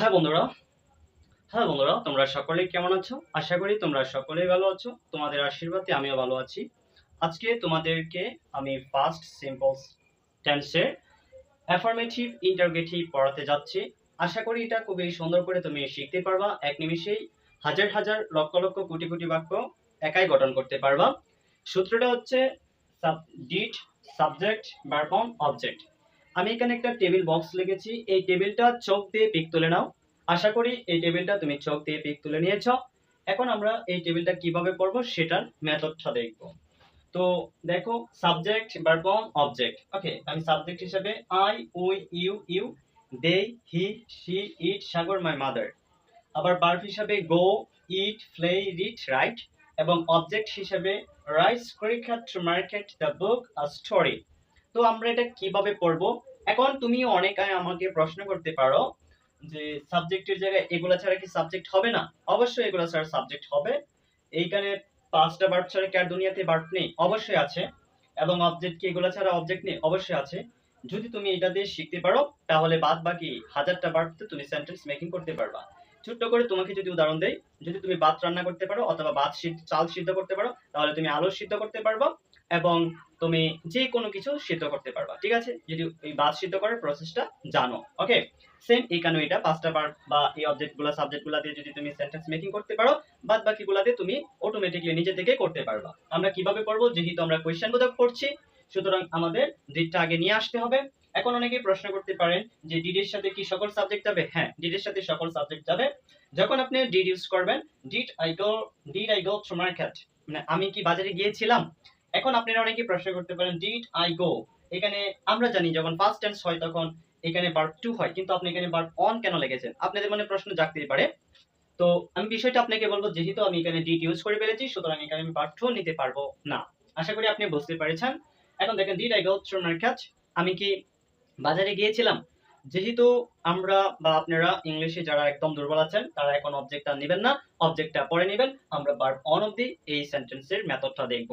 হ্যাঁ বন্ধুরা, তোমরা সকলেই কেমন আছো? আশা করি তোমরা সকলেই ভালো আছো। তোমাদের আশীর্বাদে আমিও ভালো আছি। আজকে তোমাদেরকে আমি ফার্স্ট সিম্পল টেন্সের অ্যাফার্মেটিভ ইন্টারোগেটিভ পড়াতে যাচ্ছি। আশা করি এটা খুবই সুন্দর করে তুমি শিখতে পারবা। এক নিমিষেই হাজার হাজার লক্ষ লক্ষ কোটি কোটি বাক্য একাই গঠন করতে পারবা। সূত্রটা হচ্ছে ডিড, সাবজেক্ট, ভার্ব, অবজেক্ট। আমি এখানে একটা টেবিল বক্স লিখেছি। এই টেবিলটা চোখ দিয়ে পিক তুলে নাও। আশা করি এই টেবিলটা তুমি চোখ দিয়ে পিক তুলে নিয়েছো। এখন আমরা এই টেবিলটা কিভাবে পড়বো সেটার মেথডটা দেখবো। তো দেখো, সাবজেক্ট, ভার্ব, অবজেক্ট। ওকে, আমি সাবজেক্ট হিসেবে I, we, you, they, he, she, it, Sagar, my mother. আবার ভার্ব হিসেবে go, eat, play, read, write. এবং অবজেক্ট হিসেবে rice, cricket, market, the book, a story. তো আমরা এটা কিভাবে পড়বো? এখন তুমি অনেকে আমাকে প্রশ্ন করতে পারো যে সাবজেক্টের জায়গায় এগুলা ছাড়া কি সাবজেক্ট হবে না? অবশ্যই এগুলা ছাড়া সাবজেক্ট হবে। এইখানে পাঁচটা ভার্ব ছাড়া কি আর দুনিয়াতে ভার্ব নেই? অবশ্যই আছে। এবং অবজেক্ট কি এগুলা ছাড়া অবজেক্ট নেই? অবশ্যই আছে। যদি তুমি এটা দিয়ে শিখতে পারো তাহলে বাদ বাকি হাজারটা ভার্বতে তুমি সেন্টেন্স মেকিং করতে পারবা। ছোট্ট করে তোমাকে যদি উদাহরণ দেই, যদি তুমি ভাত রান্না করতে পারো অথবা চাল সিদ্ধ করতে পারো, তাহলে তুমি আলু সিদ্ধ করতে পারবা এবং তুমি যে কোনো কিছু সিদ্ধ করতে পারবা। ঠিক আছে, যদি এই ভাত সিদ্ধ করার প্রসেসটা জানো। ওকে, সেম এখানে এটা পাঁচটা ভার্ব বা এই অবজেক্টগুলো সাবজেক্টগুলো দিয়ে যদি তুমি সেন্টেন্স মেকিং করতে পারো, বাদ বাকিগুলো দিয়ে তুমি অটোমেটিক্যালি নিজে থেকে করতে পারবা। আমরা কিভাবে করব? যেহেতু আমরা কোয়েশ্চেন বোধক পড়ছি, সুতরাং আমাদের ডিডটা আগে নিয়ে আসতে হবে। এখন অনেকেই প্রশ্ন করতে পারেন যে ডিড এর সাথে কি সকল সাবজেক্ট যাবে? হ্যাঁ, ডিড এর সাথে সকল সাবজেক্ট যাবে। যখন আপনি ডিড ইউজ করবেন, did I go to market, মানে আমি কি বাজারে গিয়েছিলাম। এখন আপনারা অনেকেই প্রশ্ন করতে পারেন ডিড আই গো, এখানে আমরা জানি যখন ফার্স্ট টেন্স হয় তখন এখানে ভার্ব টু হয়, কিন্তু আপনি এখানে ভার্ব অন কেন লিখেছেন? আপনাদের মনে প্রশ্ন জাগতেই পারে। তো আমি বিষয়টা আপনাকে বলবো, যেহেতু আমি এখানে ডিড ইউজ করে ফেলেছি, সুতরাং এখানে আমি ভার্ব টু নিতে পারবো না। আশা করি আপনি বুঝতে পেরেছেন। এখন দেখেন, did I go to market, আমি কি বাজারে গিয়েছিলাম। যেহেতু আমরা বা আপনারা ইংলিশে যারা একদম দুর্বল আছেন তারা এখন অবজেক্টটা নেবেন না, অবজেক্টটা পরে নেবেন। আমরা ভার্ব অন অবধি এই সেন্টেন্সের মেথডটা দেখব।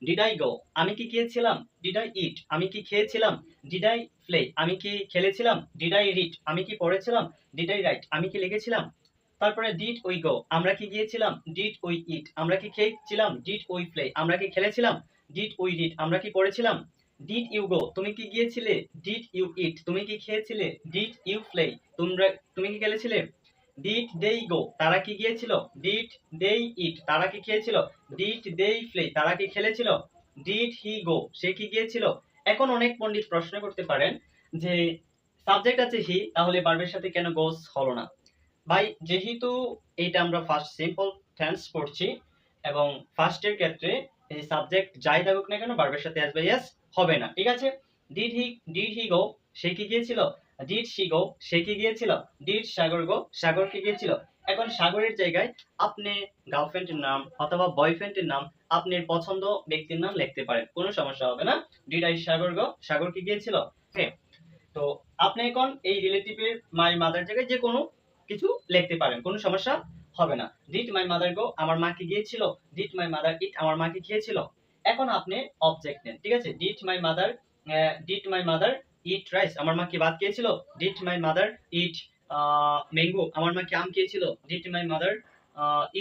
ডিড আই গো, আমি কি গিয়েছিলাম। ডিড আই ইট, আমি কি খেয়েছিলাম। ডিড আই প্লে, আমি কি খেলেছিলাম। ডিড আই রিড, আমি কি পড়েছিলাম। ডিড আই রাইট, আমি কি লিখেছিলাম। তারপরে ডিড উই গো, আমরা কি গিয়েছিলাম। ডিড উই ইট, আমরা কি খেয়েছিলাম। ডিড উই প্লে, আমরা কি খেলেছিলাম। ডিড উই রিড, আমরা কি পড়েছিলাম। ডিড ইউ গো, তুমি কি গিয়েছিলে। ডিড ইউ ইট, তুমি কি খেয়েছিলে। ডিড ইউ প্লে, তুমি কি খেলেছিলে। ডিড দেই গো, তারা কি গিয়েছিল। ডিড দেই ইট, তারা কি খেয়েছিল। ডিড দেই প্লে, তারা কি খেলেছিল। ডিড হি গো, সে কি গিয়েছিল। এখন অনেক পণ্ডিত প্রশ্ন করতে পারেন যে সাবজেক্ট আছে হি, তাহলে ভার্বের সাথে কেন গোস হলো না? ভাই, যেহেতু এটা আমরা ফার্স্ট সিম্পল টেন্স পড়ছি এবং ফার্স্টের ক্ষেত্রে এই সাবজেক্ট যাই থাকুক না কেন ভার্বের সাথে আসবে ইয়েস, হবে না। ঠিক আছে, ডিড হি গো, সে কি গিয়েছিল। ডিড শি গো, সে কি গিয়েছিল। ডিড সাগর গো, সাগর কি গিয়েছিল। এখন সাগরের জায়গায় আপনি গার্লফ্রেন্ডের নাম অথবা বয়ফ্রেন্ডের নাম, আপনার পছন্দ ব্যক্তির নাম লিখতে পারেন, কোনো সমস্যা হবে না। ডিড আই সাগর গো, সাগর কি গিয়েছিল। ওকে, তো আপনি এখন এই রিলেটিভের মাই মাদার জায়গায় যে কোনো কিছু লিখতে পারেন, কোনো সমস্যা হবে না। ডিড মাই মাদার গো, আমার মা কি গিয়েছিল। ডিড মাই মাদার ইট, আমার মা কি খেয়েছিল। এখন আপনি অবজেক্ট নেন। ঠিক আছে, did my mother eat rice, আমার মা কি ভাত খেয়েছিল। Did my mother it mango, আমার মা কি আম খেয়েছিল। ডিড মাই মাদার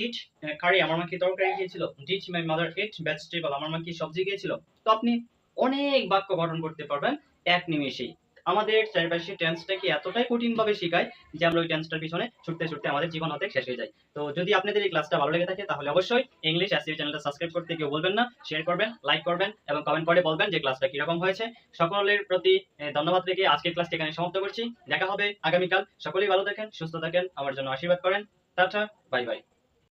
ইট কারি, আমার মা কি তরকারি খেয়েছিল। Did my mother it vegetable, আমার মা কি সবজি খেয়েছিল। তো আপনি অনেক বাক্য গঠন করতে পারবেন এক নিমেষেই। আমাদের চারপাশে টেন্সটাকে এতটাই কঠিন ভাবে শেখায় যে আমরা ওই টেন্সটার পিছনে ছুটতে ছুটতে আমাদের জীবন অর্ধেক শেষ হয়ে যায়। তো যদি আপনাদের এই ক্লাসটা ভালো লেগে থাকে তাহলে অবশ্যই ইংলিশ এসইও চ্যানেলটা সাবস্ক্রাইব করতে কেউ বলবেন না। শেয়ার করবেন, লাইক করবেন এবং কমেন্ট করে বলবেন যে ক্লাসটা কিরকম হয়েছে। সকলের প্রতি ধন্যবাদ রেখে আজকের ক্লাসটি এখানে সমাপ্ত করছি। দেখা হবে আগামীকাল। সকলেই ভালো থাকেন, সুস্থ থাকেন, আমার জন্য আশীর্বাদ করেন। Tata, bye bye.